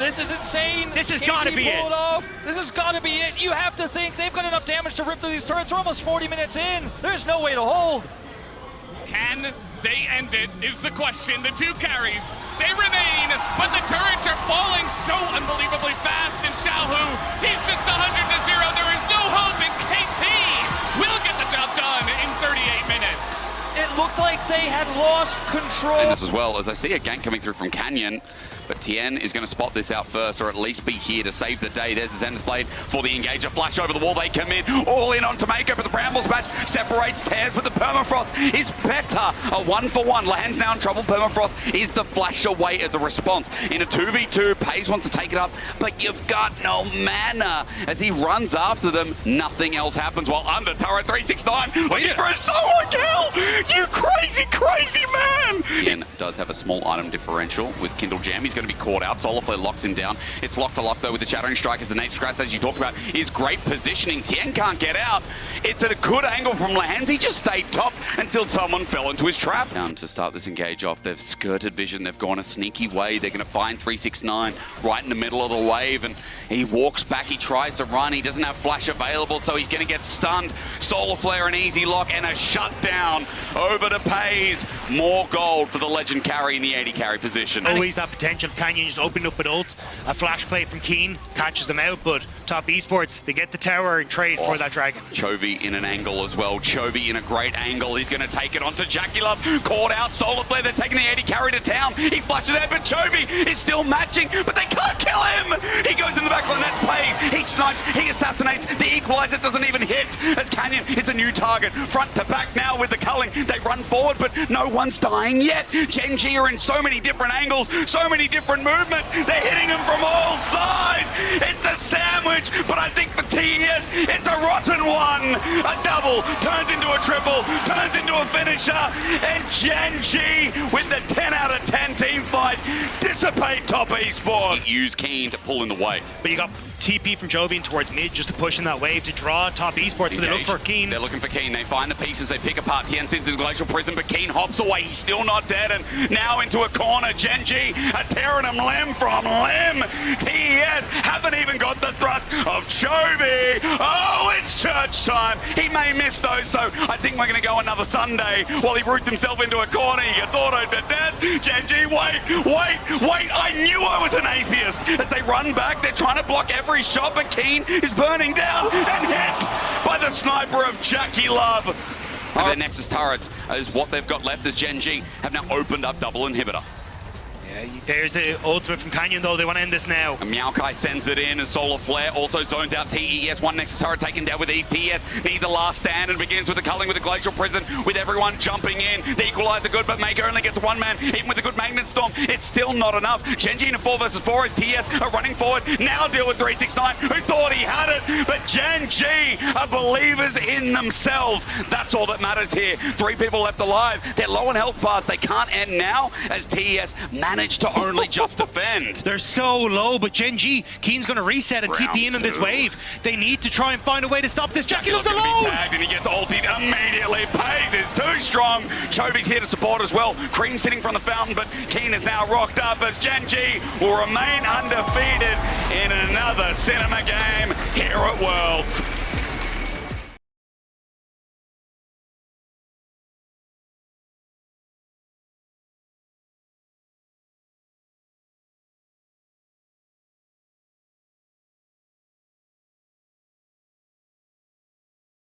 This is insane. This has got to be it. This has got to be it. You have to think they've got enough damage to rip through these turrets. We're almost 40 minutes in. There's no way to hold. Can they end it is the question. The 2 carries, they remain, but the turrets are falling so unbelievably fast, and Xiaohu, he's just 100-0. There is no hope, and KT will get the job done in 38 minutes. It looked like they had lost control. And this as well, as I see a gank coming through from Canyon, but Tien is going to spot this out first, or at least be here to save the day. There's the Zenith Blade for the engager. Flash over the wall, they come in, all in on Tomeko, but the Bramble Smash separates, tears, but the Permafrost is better. A 1-for-1. Lehen's now in trouble. Permafrost is the flash away as a response. In a 2v2, Paze wants to take it up, but you've got no mana. As he runs after them, nothing else happens, while under turret 369, looking for a solo kill! You crazy, crazy man! Tien does have a small item differential with Kindle Jam. He's going to be caught out. Solarflare locks him down. It's lock for lock though with the Shattering Strike as the Nature Grass, as you talked about, is great positioning. Tien can't get out. It's at a good angle from Lehens. He just stayed top until someone fell into his trap. Down to start this engage off. They've skirted vision. They've gone a sneaky way. They're going to find 369 right in the middle of the wave, and he walks back. He tries to run. He doesn't have flash available, so he's going to get stunned. Solarflare, an easy lock, and a shutdown over to Paze. More gold for the legend carry in the 80 carry position. Always that potential. Canyon just opened up an ult. A flash play from Keen catches them out, but top Esports, they get the tower and trade for that dragon. Chovy in an angle as well. Chovy in a great angle. He's going to take it onto Jackie Love. Caught out. Solarflare, they're taking the 80 carry to town. He flashes out, but Chovy is still matching, but they can't kill him. He goes in the back line. That's Paze. He snipes. He assassinates. The equalizer doesn't even hit as Canyon is a new target. Front to back now with the culling. They run forward, but no one's dying yet. Genji are in so many different angles, so many different movements. They're hitting him from all sides. It's a sandwich, but I think for TES, it's a rotten one. A double turns into a triple, turns into a finisher, and Genji with the 10 out of 10 team fight dissipate top Esports. Use Keen to pull in the wave. But you got TP from Jovian towards mid just to push in that wave to draw top Esports, but they look for Keen. They're looking for Keen. They find the pieces. They pick apart Tien's into the Glacial Prison, but Keen hops away. He's still not dead, and now into a corner. Gen.G are tearing him limb from limb. TES haven't even got the thrust of Chovy. Oh, it's church time. He may miss those, so I think we're going to go another Sunday while he roots himself into a corner. He gets autoed to death. Gen.G, wait. I knew I was an atheist. As they run back, they're trying to block every shot, but Keen is burning down and hit by the sniper of Jackie Love. Their Nexus turrets is what they've got left as Gen.G have now opened up double inhibitor. Yeah, there's the ultimate from Canyon, though. They want to end this now. And Maokai sends it in, and Solar Flare also zones out TES. One Nexus turret taken down with TES. Need the last stand, and begins with the culling with the Glacial Prison, with everyone jumping in. The equalizer good, but Maker only gets one man. Even with a good Magnet Storm, it's still not enough. Gen.G in a 4 versus 4 as TES are running forward. Now deal with 369, who thought he had it, but Gen.G are believers in themselves. That's all that matters here. 3 people left alive. They're low on health bars. They can't end now as TES manage to only just defend. They're so low, but Gen.G, Keen's going to reset and TP in on this wave. They need to try and find a way to stop this. Jackie Love's alone! Tagged and he gets ulted immediately. Pays is too strong. Chovy's here to support as well. Cream sitting from the fountain, but Keen is now rocked up as Gen.G will remain undefeated in another cinema game here at Worlds.